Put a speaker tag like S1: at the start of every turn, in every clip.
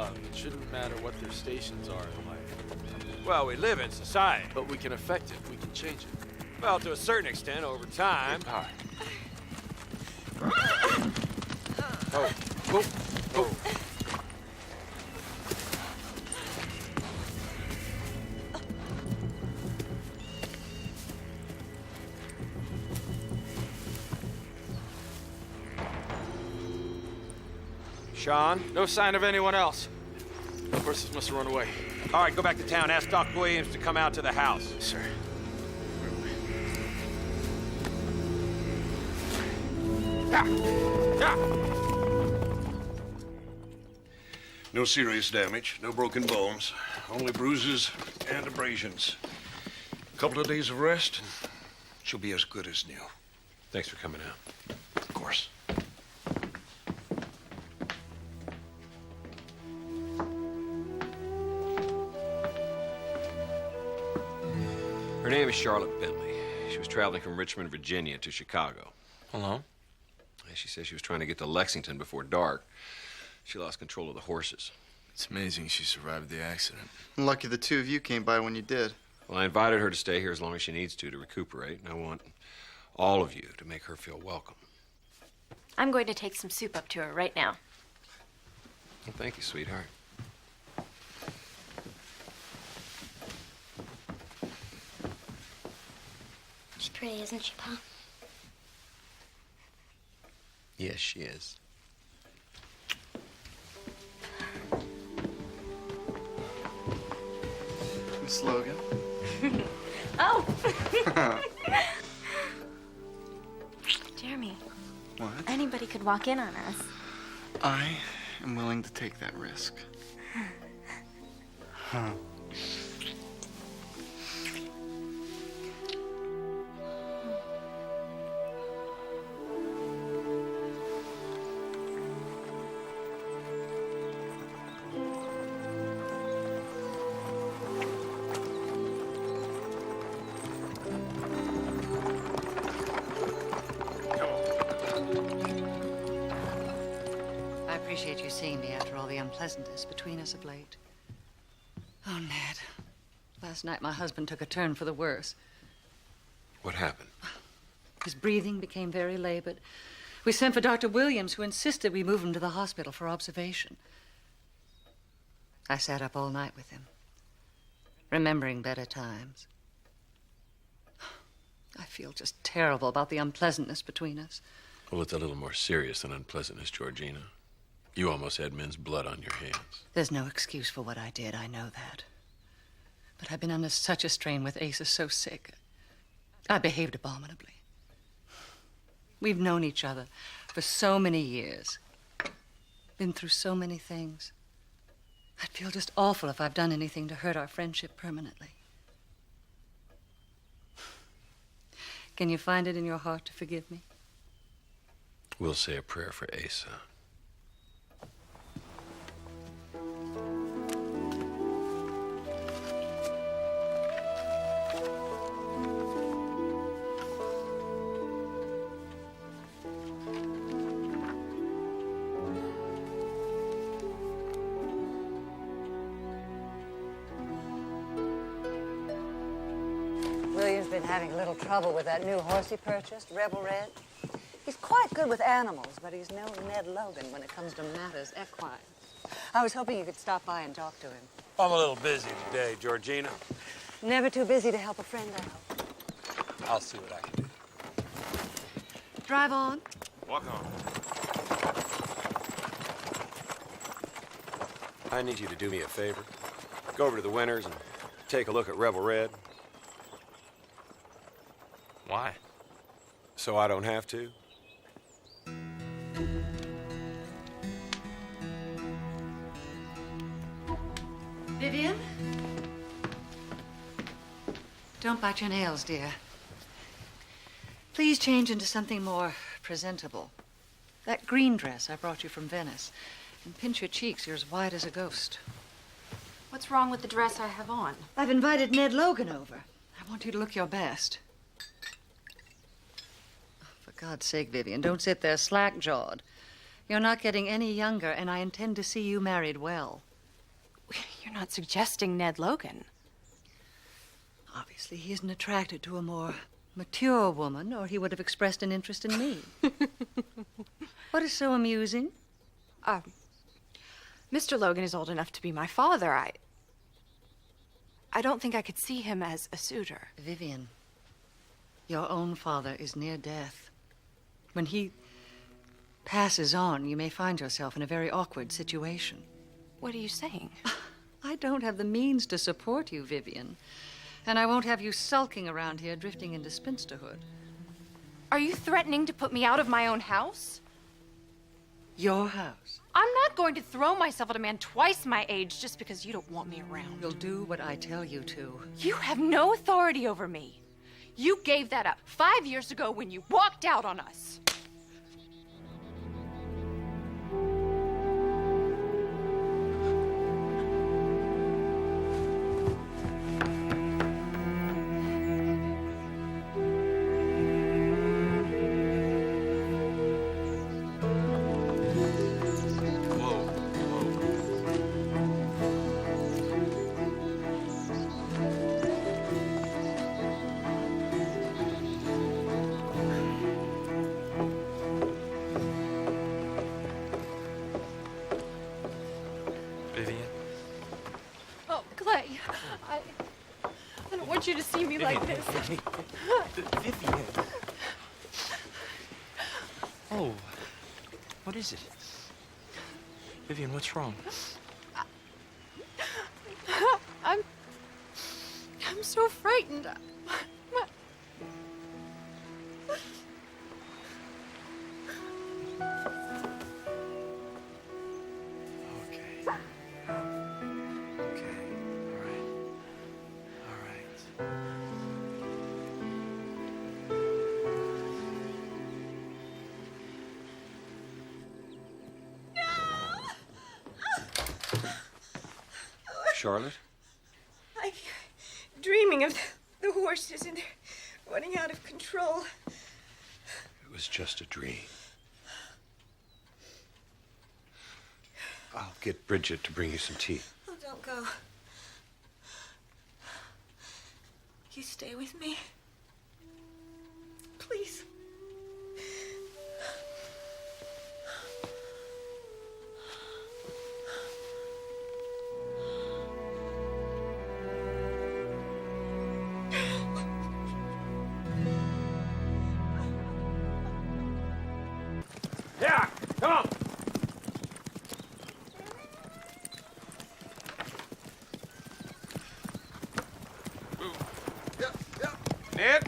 S1: Charlie. It shouldn't matter what their stations are in life.
S2: Well, we live in society.
S1: But we can affect it. We can change it.
S2: Well, to a certain extent, over time.
S1: All right. Oh. Oh. Oh.
S2: Sean?
S1: No sign of anyone else. The horses must have run away.
S2: All right, go back to town. Ask Doc Williams to come out to the house.
S1: Yes, sir.
S3: No serious damage, no broken bones, only bruises and abrasions. A couple of days of rest, and she'll be as good as new.
S2: Thanks for coming out.
S3: Of course.
S2: Her name is Charlotte Bentley. She was traveling from Richmond, Virginia to Chicago.
S1: Hello?
S2: She says she was trying to get to Lexington before dark. She lost control of the horses.
S1: It's amazing she survived the accident.
S4: Lucky the two of you came by when you did.
S2: Well, I invited her to stay here as long as she needs to recuperate, and I want all of you to make her feel welcome.
S5: I'm going to take some soup up to her right now.
S2: Well, thank you, sweetheart.
S6: She's pretty, isn't she, Pa?
S2: Yes, she is.
S4: Miss Logan.
S5: Oh! Jeremy,
S4: What?
S5: anybody could walk in on us.
S4: I am willing to take that risk. Huh.
S7: I appreciate you seeing me after all the unpleasantness between us of late. Oh, Ned. Last night, my husband took a turn for the worse.
S2: What happened?
S7: His breathing became very labored. We sent for Dr. Williams, who insisted we move him to the hospital for observation. I sat up all night with him, remembering better times. I feel just terrible about the unpleasantness between us.
S2: Well, it's a little more serious than unpleasantness, Georgina. You almost had men's blood on your hands.
S7: There's no excuse for what I did, I know that. But I've been under such a strain with Asa, so sick. I behaved abominably. We've known each other for so many years. Been through so many things. I'd feel just awful if I've done anything to hurt our friendship permanently. Can you find it in your heart to forgive me?
S2: We'll say a prayer for Asa.
S7: William's been having a little trouble with that new horse he purchased, Rebel Red. He's quite good with animals, but he's no Ned Logan when it comes to matters equine. I was hoping you could stop by and talk to him.
S2: I'm a little busy today, Georgina.
S7: Never too busy to help a friend out.
S2: I'll see what I can do.
S7: Drive on.
S2: Walk on. I need you to do me a favor. Go over to the Winters and take a look at Rebel Red.
S1: Why?
S2: So I don't have to.
S7: Vivian? Don't bite your nails, dear. Please change into something more presentable. That green dress I brought you from Venice. And pinch your cheeks. You're as white as a ghost.
S5: What's wrong with the dress I have on?
S7: I've invited Ned Logan over. I want you to look your best. For God's sake, Vivian, don't sit there slack-jawed. You're not getting any younger, and I intend to see you married well.
S8: You're not suggesting Ned Logan.
S7: Obviously, he isn't attracted to a more mature woman, or he would have expressed an interest in me. What is so amusing?
S8: Mr. Logan is old enough to be my father. I don't think I could see him as a suitor.
S7: Vivian, your own father is near death. When he passes on, you may find yourself in a very awkward situation.
S8: What are you saying?
S7: I don't have the means to support you, Vivian. And I won't have you sulking around here, drifting into spinsterhood.
S8: Are you threatening to put me out of my own house?
S7: Your house.
S8: I'm not going to throw myself at a man twice my age just because you don't want me around.
S7: You'll do what I tell you to.
S8: You have no authority over me. You gave that up 5 years ago when you walked out on us.
S1: Vivian?
S8: Oh, Clay, I don't want you to see me like this.
S1: Vivian. Oh, what is it? Vivian, what's wrong?
S8: I'm so frightened. What?
S1: Okay. Okay. All right. All right.
S2: Charlotte?
S9: I'm dreaming of the horses and they're running out of control.
S2: It was just a dream. I'll get Bridget to bring you some tea.
S9: Oh, don't go. You stay with me. Please.
S3: Yeah, come on.
S10: Ned?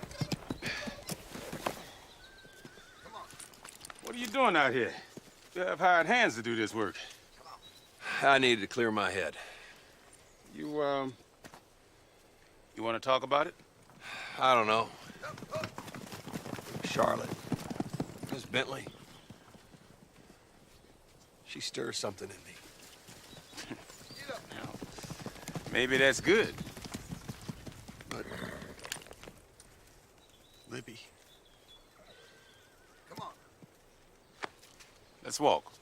S10: What are you doing out here? You have hired hands to do this work.
S2: I needed to clear my head.
S10: You want to talk about it?
S2: I don't know. Charlotte. Miss Bentley. She stirs something in me.
S10: Now, maybe that's good.
S2: But Libby.
S3: Come on.
S10: Let's walk.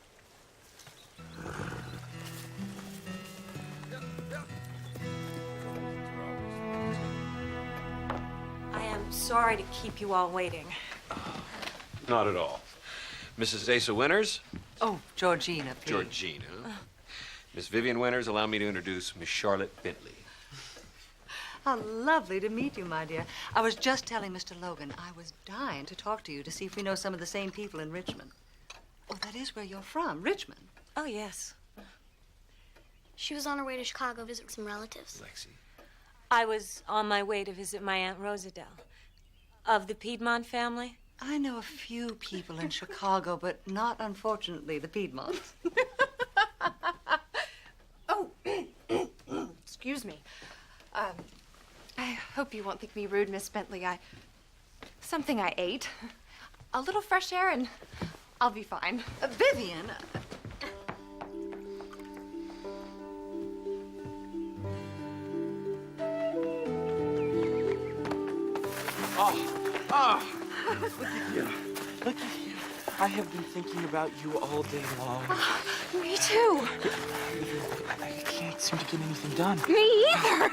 S9: I am sorry to keep you all waiting.
S2: Not at all. Mrs. Asa Winters?
S7: Oh, Georgina, please.
S2: Georgina. Miss Vivian Winters, allow me to introduce Miss Charlotte Bentley.
S7: How lovely to meet you, my dear. I was just telling Mr. Logan I was dying to talk to you to see if we know some of the same people in Richmond. Oh, that is where you're from, Richmond.
S9: Oh, yes.
S6: She was on her way to Chicago visit some relatives.
S2: Lexi.
S11: I was on my way to visit my Aunt Rosadell. Of the Piedmont family?
S7: I know a few people in Chicago, but not, unfortunately, the Piedmonts.
S8: Oh, excuse me. I hope you won't think me rude, Miss Bentley. Something I ate. A little fresh air and I'll be fine.
S7: Vivian.
S1: Look at you. Look at you. I have been thinking about you all day long.
S8: Me too.
S12: I can't seem to get anything done.
S8: Me either.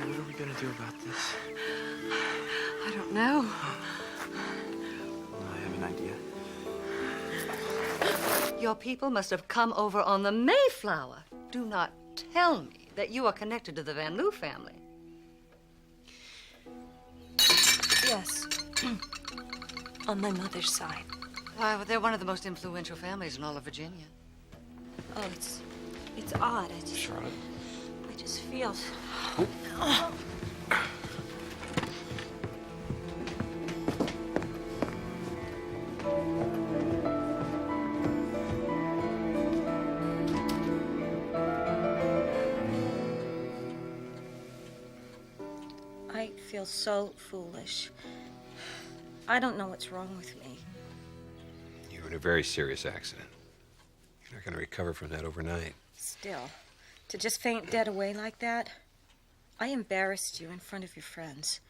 S12: What are we gonna do about this?
S8: I don't know.
S12: I have an idea.
S7: Your people must have come over on the Mayflower. Do not tell me that you are connected to the Van Loo family.
S11: Yes. On my mother's side.
S7: Why, well, they're one of the most influential families in all of Virginia.
S11: Oh, it's odd.
S12: Charlotte?
S11: I just feel. I feel so foolish. I don't know what's wrong with me.
S2: You were in a very serious accident. You're not going to recover from that overnight.
S11: Still, to just faint dead away like that, I embarrassed you in front of your friends.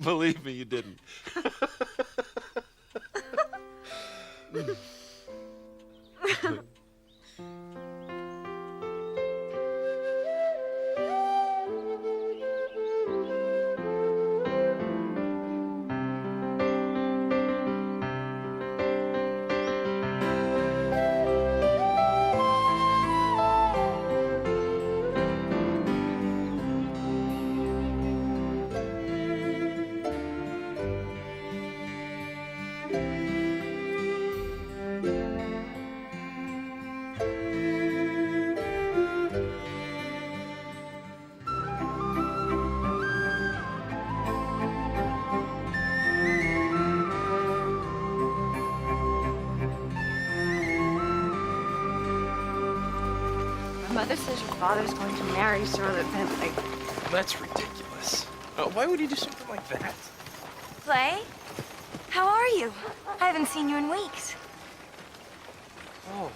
S1: Believe me, you didn't.
S8: Mother says your father's going to marry Charlotte Bentley.
S12: That's ridiculous. Why would he do something like that?
S5: Clay? How are you? I haven't seen you in weeks.
S12: Oh.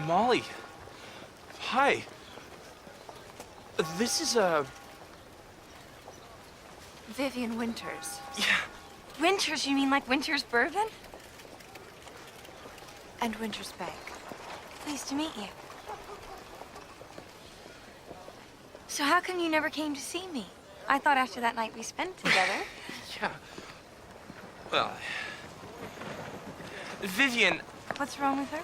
S12: Molly. Hi. This is,
S8: Vivian Winters.
S12: Yeah.
S5: Winters? You mean like Winters Bourbon?
S8: And Winters Bank.
S5: Pleased to meet you. So how come you never came to see me? I thought after that night we spent together.
S12: Yeah. Well, Vivian.
S8: What's wrong with her?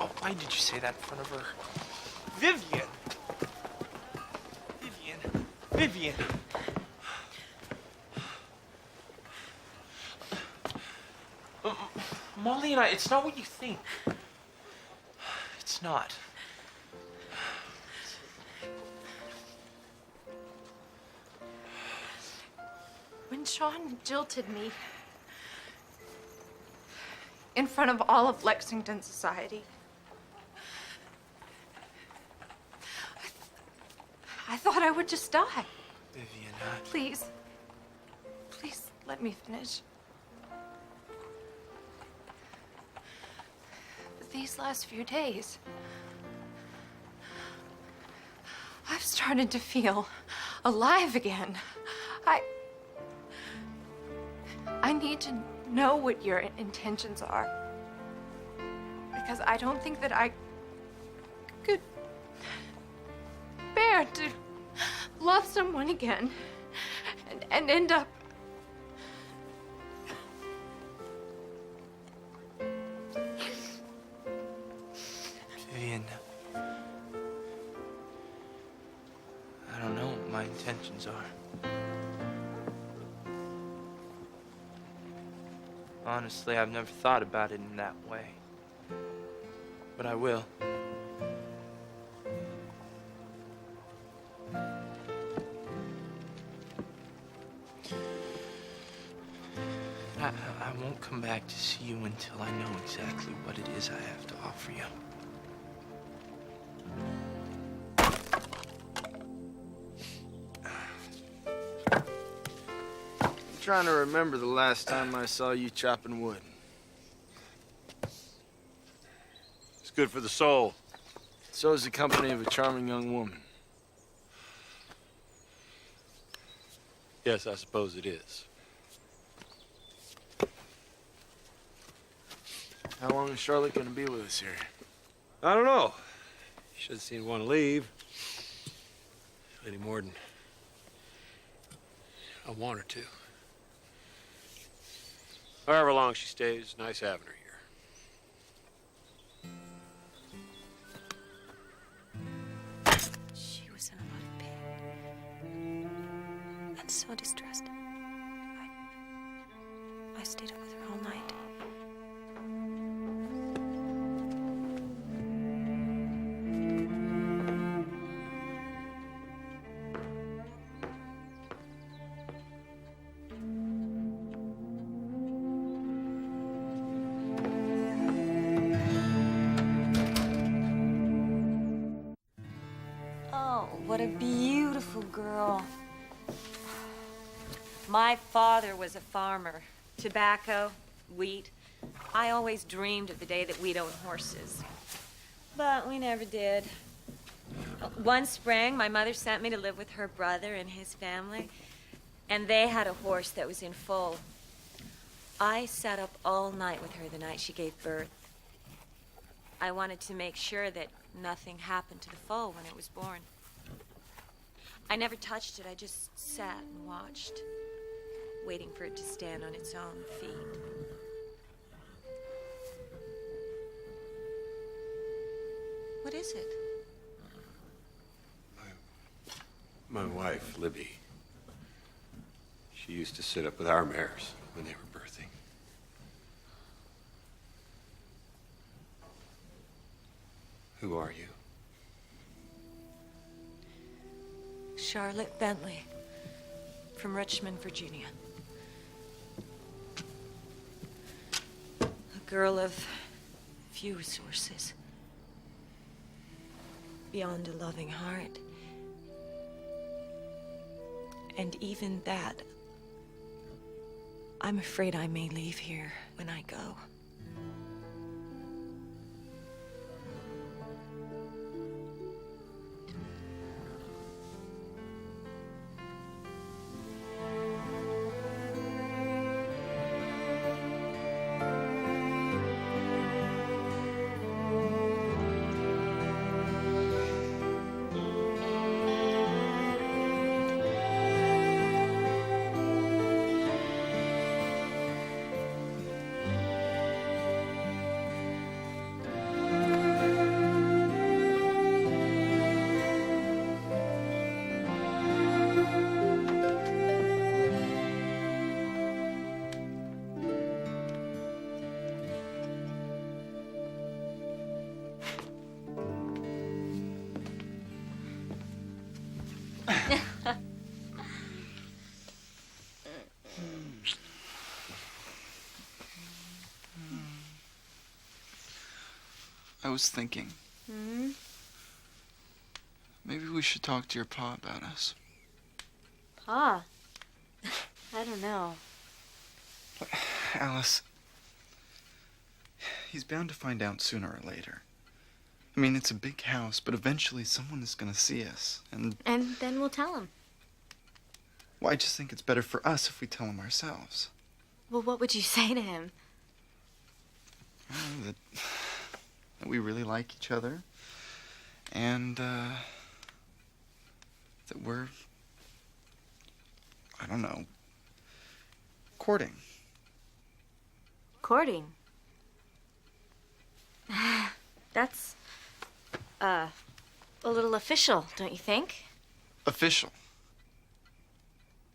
S12: Oh, why did you say that in front of her? Vivian. Vivian. Molly and I, it's not what you think. It's not.
S8: When Sean jilted me in front of all of Lexington society, I thought I would just die.
S12: Vivian,
S8: Please let me finish. But these last few days, I've started to feel alive again. I need to know what your intentions are. Because I don't think that I could bear to love someone again and end up
S12: Vivian. I don't know what my intentions are. Honestly, I've never thought about it in that way. But I will. I won't come back to see you until I know exactly what it is I have to offer you.
S1: I'm trying to remember the last time I saw you chopping wood. It's good for the soul. So is the company of a charming young woman. Yes, I suppose it is.
S12: How long is Charlotte gonna be with us here?
S2: I don't know. Should have seen one leave.
S1: Any more than I want her to.
S2: However long she stays, nice having her here.
S11: She was in a lot of pain. And so distressed. I stayed up with her all night. Oh, what a beautiful girl. My father was a farmer. Tobacco, wheat. I always dreamed of the day that we'd own horses. But we never did. One spring, my mother sent me to live with her brother and his family, and they had a horse that was in foal. I sat up all night with her the night she gave birth. I wanted to make sure that nothing happened to the foal when it was born. I never touched it. I just sat and watched, waiting for it to stand on its own feet. What is it?
S2: My wife, Libby. She used to sit up with our mares when they were birthing. Who are you?
S11: Charlotte Bentley, from Richmond, Virginia. A girl of few resources. Beyond a loving heart. And even that, I'm afraid I may leave here when I go.
S4: I was thinking. Maybe we should talk to your pa about us.
S8: Pa? I don't know.
S4: Alice, he's bound to find out sooner or later. I mean, it's a big house, but eventually someone is going to see us. And
S6: then we'll tell him.
S4: well, I just think it's better for us if we tell him ourselves.
S6: Well, what would you say to him?
S4: That we really like each other. And, that we're, I don't know, courting.
S6: Courting? That's, a little official, don't you think?
S4: Official.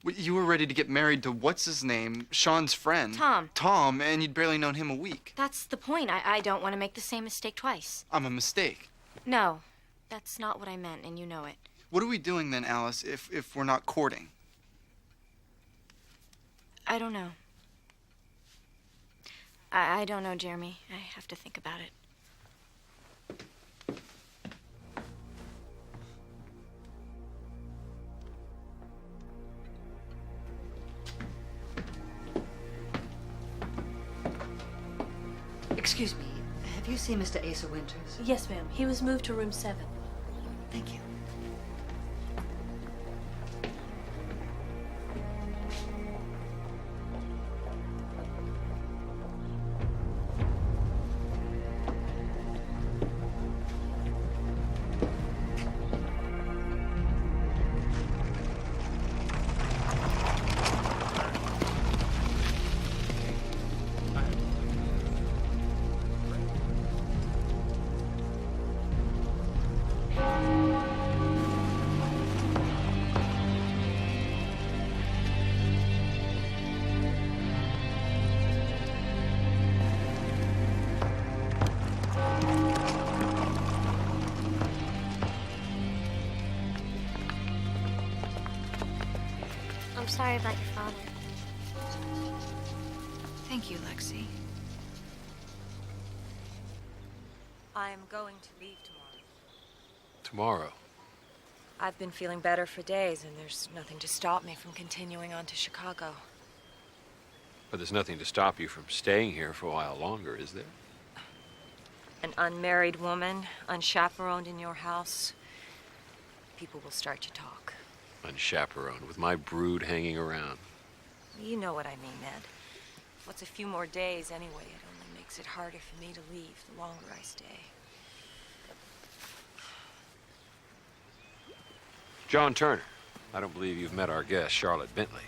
S4: You were ready to get married to what's-his-name, Sean's friend.
S6: Tom.
S4: Tom, and you'd barely known him a week.
S6: That's the point. I don't want to make the same mistake twice.
S4: I'm a mistake.
S6: No, that's not what I meant, and you know it.
S4: What are we doing then, Alice, if we're not courting?
S6: I don't know. I don't know, Jeremy. I have to think about it.
S7: Excuse me, have you seen Mr. Asa Winters?
S9: Yes, ma'am. He was moved to room 7.
S7: Thank you.
S6: sorry about your father.
S5: Thank you, Lexi.
S11: I am going to leave tomorrow.
S2: Tomorrow?
S11: I've been feeling better for days, and there's nothing to stop me from continuing on to Chicago.
S2: But there's nothing to stop you from staying here for a while longer, is there?
S11: An unmarried woman, unchaperoned in your house, people will start to talk.
S2: Unchaperoned, with my brood hanging around.
S11: You know what I mean, Ned. What's a few more days anyway? It only makes it harder for me to leave the longer I stay.
S2: John Turner. I don't believe you've met our guest, Charlotte Bentley.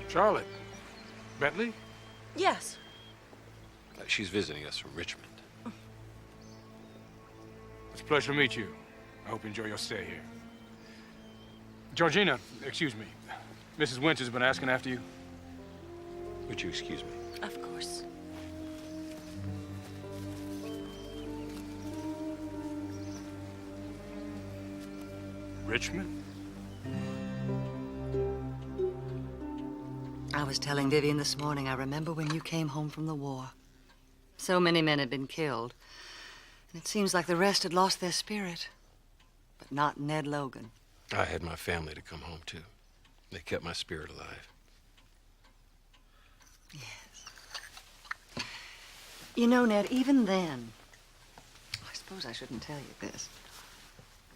S10: Charlotte Bentley?
S11: Yes.
S2: She's visiting us from Richmond.
S10: It's a pleasure to meet you. I hope you enjoy your stay here. Georgina, excuse me. Mrs. Winch has been asking after you.
S2: Would you excuse me?
S11: Of course.
S10: Richmond?
S7: I was telling Vivian this morning, I remember when you came home from the war. So many men had been killed, and it seems like the rest had lost their spirit. But not Ned Logan.
S2: I had my family to come home to. They kept my spirit alive.
S7: Yes. You know, Ned, even then, I suppose I shouldn't tell you this.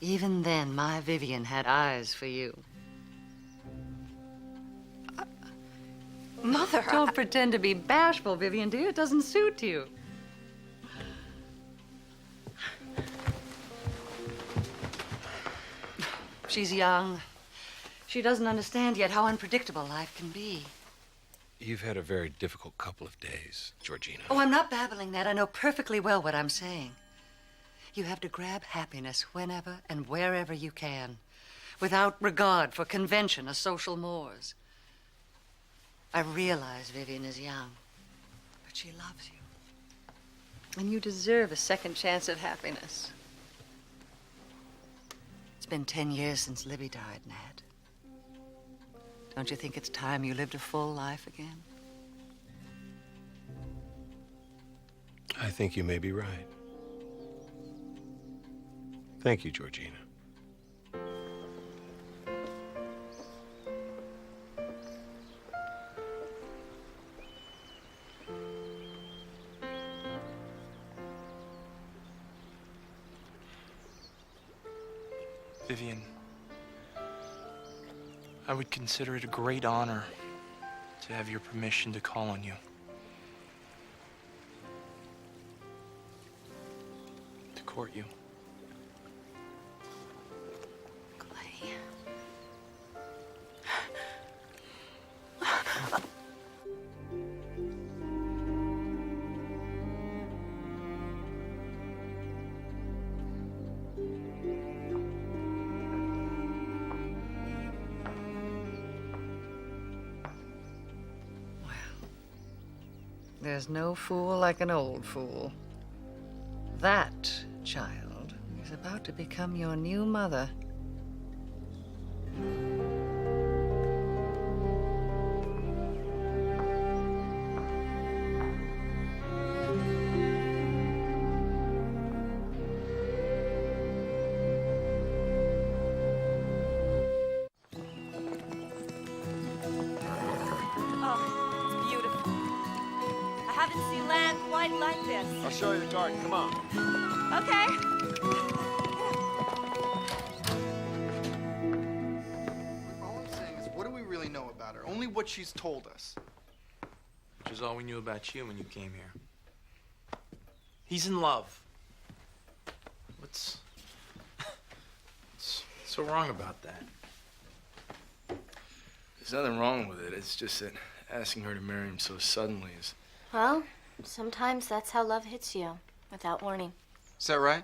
S7: Even then, my Vivian had eyes for you.
S8: Mother!
S7: Don't pretend to be bashful, Vivian, dear. It doesn't suit you. She's young. She doesn't understand yet how unpredictable life can be.
S2: You've had a very difficult couple of days, Georgina.
S7: Oh, I'm not babbling, Ned. I know perfectly well what I'm saying. You have to grab happiness whenever and wherever you can, without regard for convention or social mores. I realize Vivian is young, but she loves you. And you deserve a second chance at happiness. It's been 10 years since Libby died, Ned. Don't you think it's time you lived a full life again?
S2: I think you may be right. Thank you, Georgina.
S12: Vivian, I would consider it a great honor to have your permission to call on you. To court you.
S7: Clay. There's no fool like an old fool. That child is about to become your new mother.
S11: Oh, it's beautiful. I haven't seen land quite like this.
S1: I'll show you the garden. Come on.
S11: Okay.
S4: All I'm saying is, what do we really know about her? Only what she's told us.
S12: Which is all we knew about you when you came here. He's in love. What's so wrong about that?
S1: There's nothing wrong with it. It's just that asking her to marry him so suddenly is...
S6: Well, sometimes that's how love hits you, without warning.
S4: Is that right?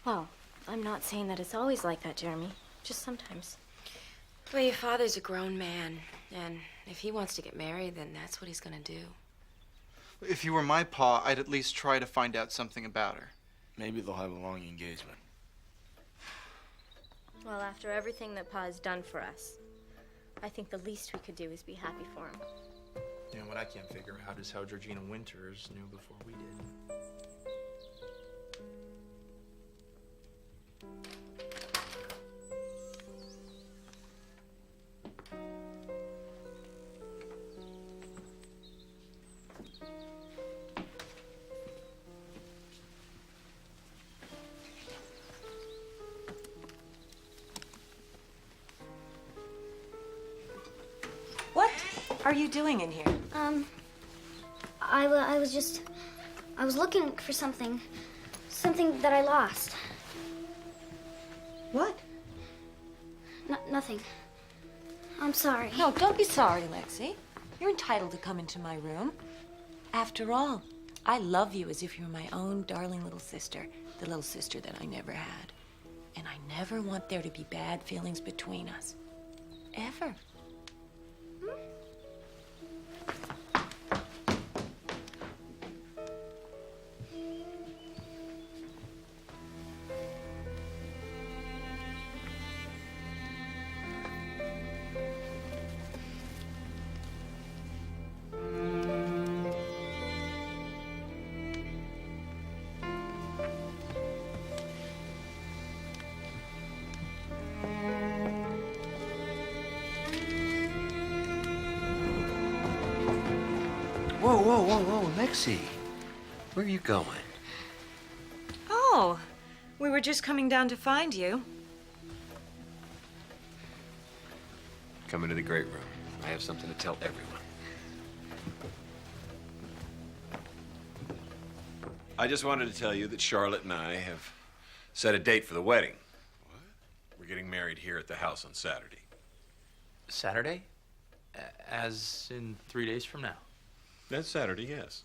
S6: Well, I'm not saying that it's always like that, Jeremy. Just sometimes. Well, your father's a grown man, and if he wants to get married, then that's what he's gonna do.
S4: If you were my pa, I'd at least try to find out something about her.
S1: Maybe they'll have a long engagement.
S6: Well, after everything that Pa has done for us, I think the least we could do is be happy for him.
S12: You know what I can't figure out is how Georgina Winters knew before we did.
S11: What are you doing in here?
S13: I was looking for something that I lost.
S11: What?
S13: Nothing. I'm sorry.
S11: No, don't be sorry, Lexi. You're entitled to come into my room. After all, I love you as if you were my own darling little sister, the little sister that I never had. And I never want there to be bad feelings between us. Ever.
S2: Whoa, Lexi. Where are you going?
S11: Oh, we were just coming down to find you.
S2: Come into the great room. I have something to tell everyone. I just wanted to tell you that Charlotte and I have set a date for the wedding. What? We're getting married here at the house on Saturday.
S12: Saturday? As in 3 days from now?
S2: That's Saturday, yes.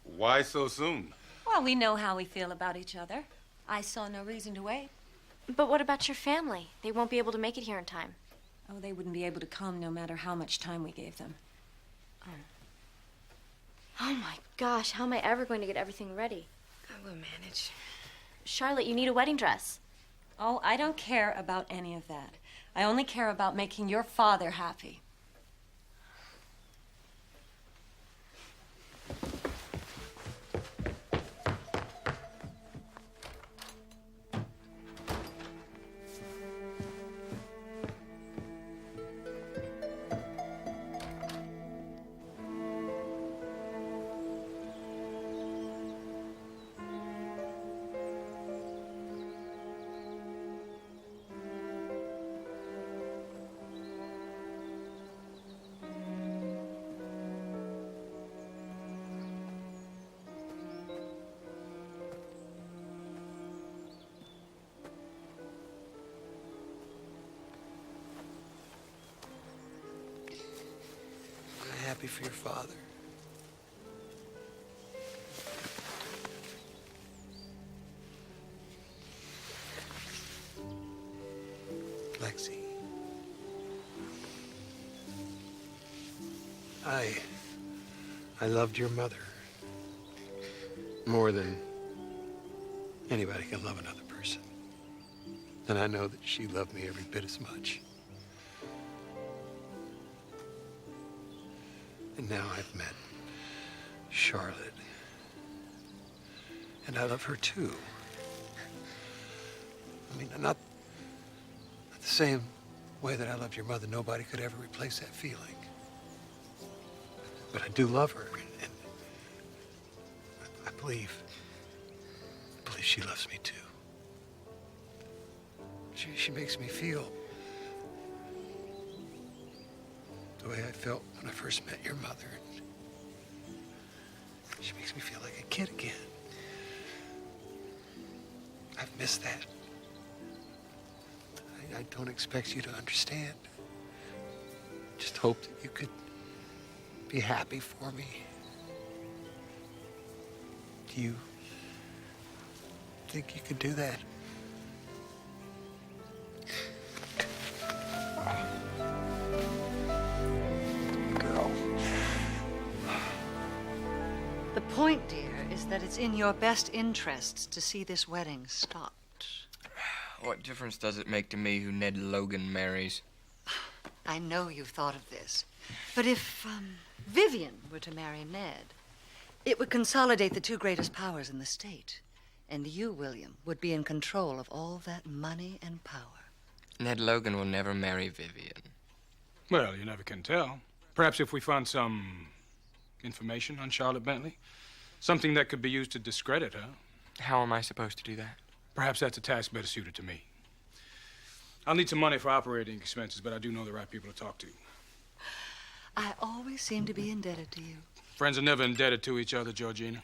S10: Why so soon?
S11: Well, we know how we feel about each other. I saw no reason to wait.
S6: But what about your family? They won't be able to make it here in time.
S11: Oh, they wouldn't be able to come no matter how much time we gave them.
S6: Oh my gosh, how am I ever going to get everything ready?
S11: I will manage.
S6: Charlotte, you need a wedding dress.
S11: Oh, I don't care about any of that. I only care about making your father happy.
S2: Happy for your father. Lexi. I loved your mother more than anybody can love another person. And I know that she loved me every bit as much. And now I've met Charlotte. And I love her too. I mean, not the same way that I loved your mother. Nobody could ever replace that feeling. But I do love her, and I believe she loves me too. She makes me feel the way I felt when I first met your mother. She makes me feel like a kid again. I've missed that. I don't expect you to understand. Just hope that you could be happy for me. Do you think you could do that? Girl.
S7: The point, dear, is that it's in your best interests to see this wedding stopped.
S14: What difference does it make to me who Ned Logan marries?
S7: I know you've thought of this, but if Vivian were to marry Ned, it would consolidate the two greatest powers in the state. And you, William, would be in control of all that money and power.
S14: Ned Logan will never marry Vivian.
S10: Well, you never can tell. Perhaps if we found some information on Charlotte Bentley, something that could be used to discredit her.
S14: How am I supposed to do that?
S10: Perhaps that's a task better suited to me. I'll need some money for operating expenses, but I do know the right people to talk to.
S7: I always seem to be indebted to you.
S10: Friends are never indebted to each other, Georgina.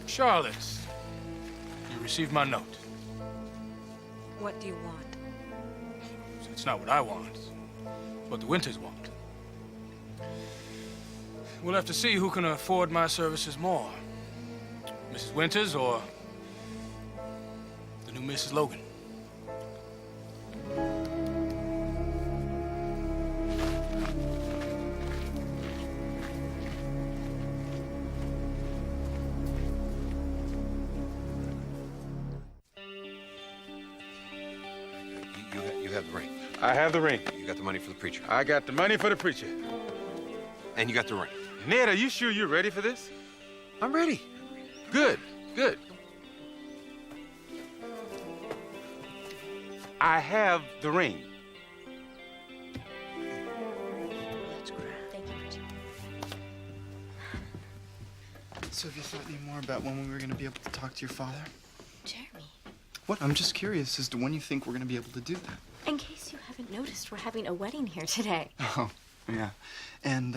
S10: Charlotte, you received my note.
S11: What do you want?
S10: It's not what I want. It's what the Winters want. We'll have to see who can afford my services more. Mrs. Winters or the new Mrs. Logan.
S2: You have the ring.
S10: I have the ring.
S2: You got the money for the preacher.
S10: I got the money for the preacher.
S2: And you got the ring.
S10: Ned, are you sure you're ready for this?
S2: I'm ready.
S10: Good, good. I have the ring.
S11: Thank you, Richard.
S4: So have you thought any more about when we were going to be able to talk to your father?
S6: Jeremy,
S4: What? I'm just curious as to when you think we're going to be able to do that.
S6: in case you haven't noticed, we're having a wedding here today.
S4: Oh, yeah. And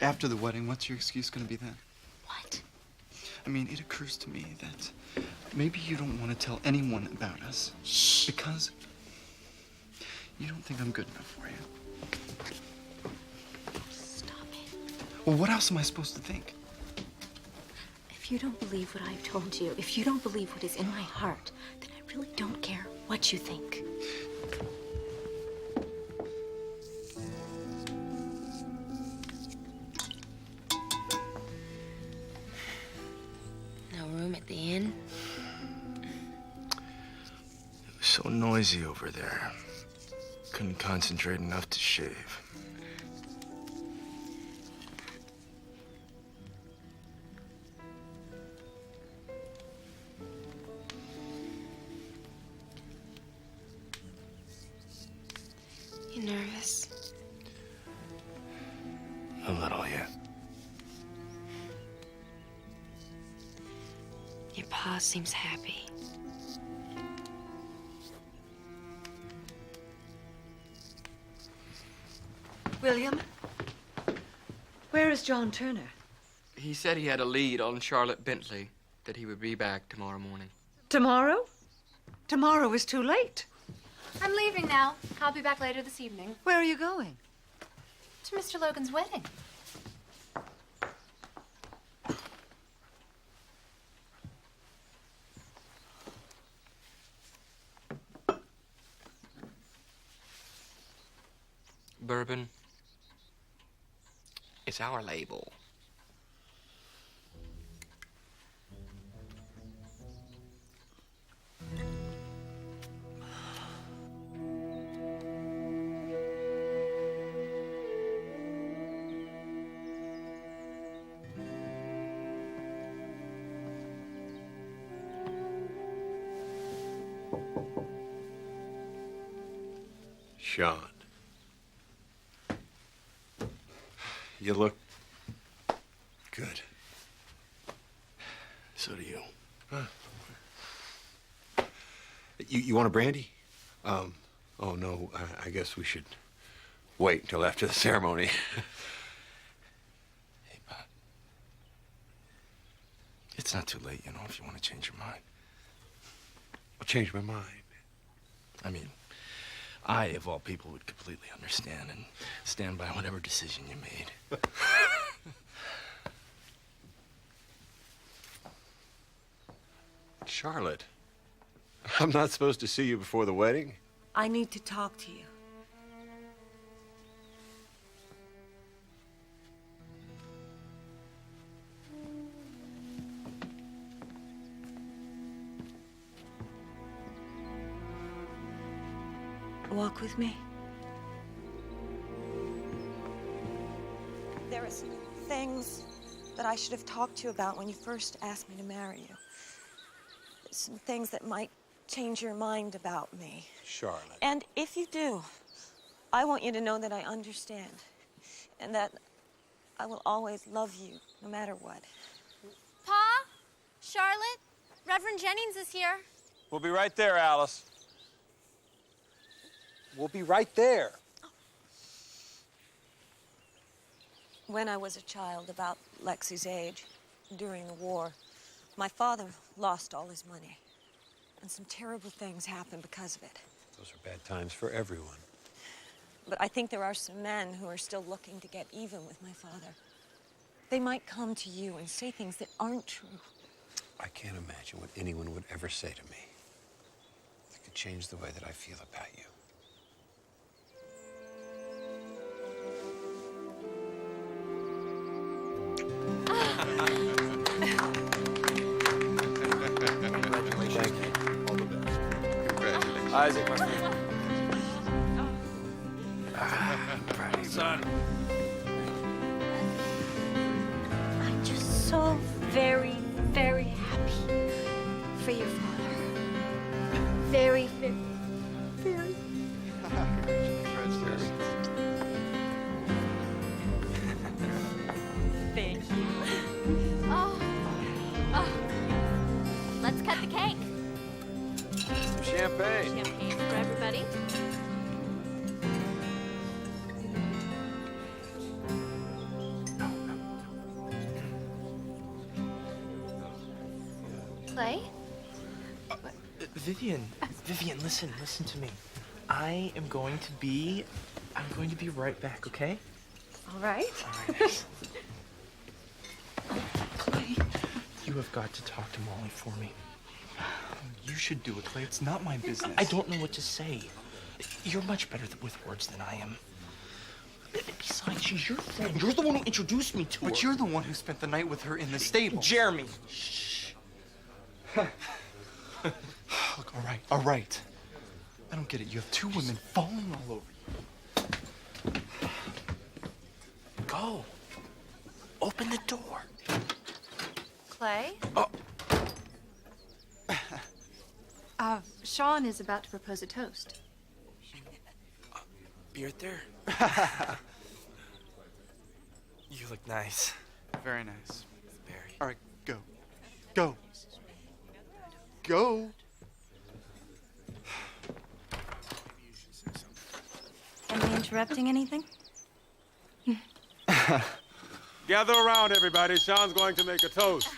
S4: after the wedding, what's your excuse going to be then?
S6: What?
S4: I mean, it occurs to me that maybe you don't want to tell anyone about us.
S6: Shh.
S4: Because you don't think I'm good enough for you.
S6: Stop it.
S4: Well, what else am I supposed to think?
S6: If you don't believe what I've told you, if you don't believe what is in my heart, then I really don't care what you think.
S11: No room at the inn?
S1: It was so noisy over there. Couldn't concentrate enough to shave.
S6: You nervous?
S1: A little, yeah.
S6: Your pa seems happy.
S7: William, where is John Turner?
S14: He said he had a lead on Charlotte Bentley, that he would be back tomorrow morning.
S7: Tomorrow? Tomorrow is too late.
S8: I'm leaving now. I'll be back later this evening.
S7: Where are you going?
S8: To Mr. Logan's wedding.
S14: Bourbon. It's our label.
S2: Sean. You look good.
S1: So do you.
S2: Huh. You want a brandy? Oh no, I guess we should wait until after the ceremony.
S1: Hey, Bob. It's not too late, you know, if you want to change your mind.
S2: I'll change my mind.
S1: I mean, I, of all people, would completely understand and stand by whatever decision you made.
S2: Charlotte, I'm not supposed to see you before the wedding?
S11: I need to talk to you. walk with me? There are some things that I should have talked to you about when you first asked me to marry you. Some things that might change your mind about me.
S2: Charlotte.
S11: And if you do, I want you to know that I understand and that I will always love you no matter what.
S15: Pa? Charlotte? Reverend Jennings is here.
S2: We'll be right there, Alice.
S16: We'll be right there.
S11: When I was a child, about Lexi's age, during the war, my father lost all his money. And some terrible things happened because of it.
S16: Those are bad times for everyone.
S11: But I think there are some men who are still looking to get even with my father. They might come to you and say things that aren't true.
S16: I can't imagine what anyone would ever say to me that could change the way that I feel about you.
S2: Thank you. All the best. Congratulations. Isaac, my friend.
S1: Son.
S15: I'm just so very, very happy for your father. Very, very, very.
S4: Congratulations.
S15: Thank you. Oh. Let's cut the cake.
S2: Some champagne.
S15: Champagne for everybody. Clay?
S12: Vivian, listen to me. I'm going to be right back, okay?
S8: All right.
S12: Clay, you have got to talk to Molly for me.
S4: You should do it, Clay. It's not my business.
S12: I don't know what to say. You're much better with words than I am. Besides, she's your friend. You're the one who introduced me to her.
S4: But you're the one who spent the night with her in the stable.
S12: Jeremy. Shh.
S4: Look, all right. I don't get it. You have two women falling all over you.
S12: Go. Open the door.
S8: Clay?
S12: Oh.
S8: Sean is about to propose a toast.
S12: Be right there. You look nice.
S4: Very nice.
S12: Very.
S4: All right, go. Go. Go.
S5: Am I interrupting anything?
S16: Gather around, everybody. Sean's going to make a toast.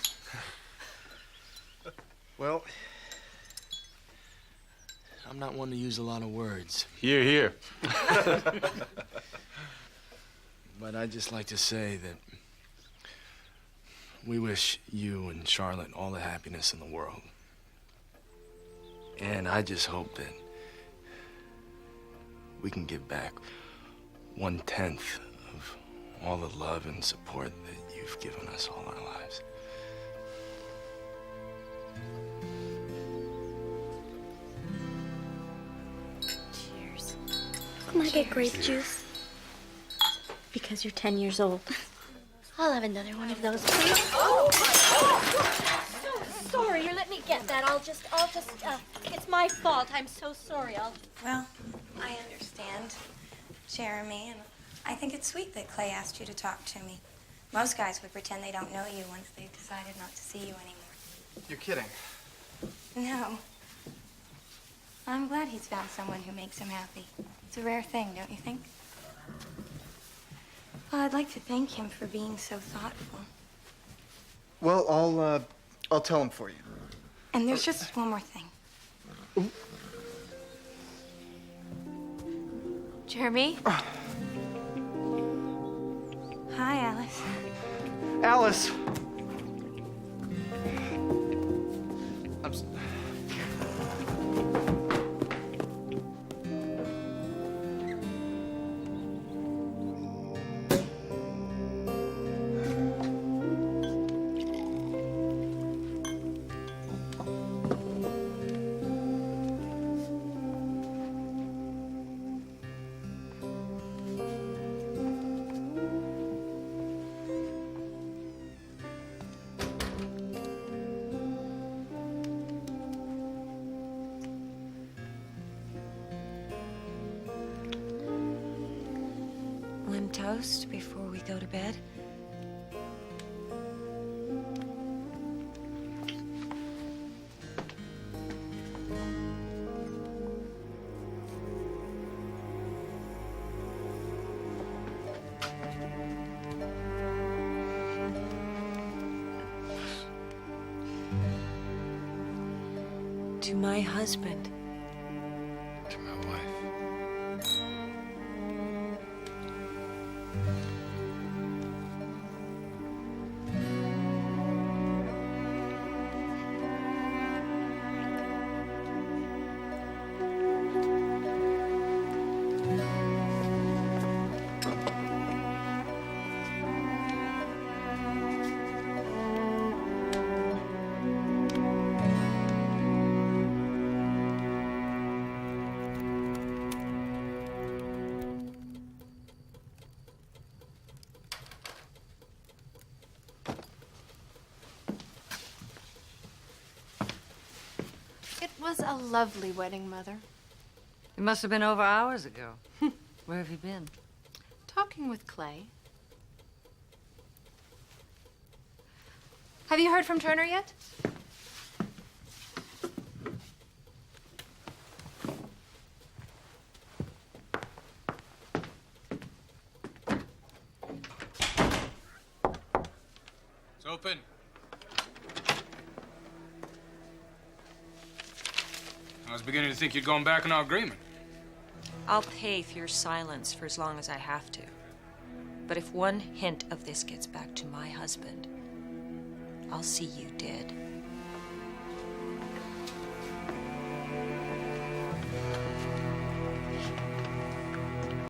S1: Well, I'm not one to use a lot of words.
S16: Hear, hear.
S1: But I'd just like to say that we wish you and Charlotte all the happiness in the world. And I just hope that we can give back 1/10 of all the love and support that you've given us all our lives.
S15: Cheers.
S13: Can I get grape juice?
S15: Because you're 10 years old. I'll have another one of those. Sorry, here, let me get that. It's my fault. I'm so sorry.
S5: Well, I understand, Jeremy, and I think it's sweet that Clay asked you to talk to me. Most guys would pretend they don't know you once they've decided not to see you anymore.
S4: You're kidding.
S5: No. I'm glad he's found someone who makes him happy. It's a rare thing, don't you think? Well, I'd like to thank him for being so thoughtful.
S4: Well, I'll tell him for you.
S5: And there's just one more thing.
S4: Ooh.
S5: Jeremy? Hi, Alice.
S4: Alice!
S11: toast before we go to bed? To my husband.
S16: To my wife.
S8: It was a lovely wedding, Mother.
S7: It must have been over hours ago. Where have you been?
S8: Talking with Clay. Have you heard from Turner yet?
S10: It's open. I was beginning to think you'd gone back on our agreement.
S11: I'll pay for your silence for as long as I have to. But if one hint of this gets back to my husband, I'll see you dead.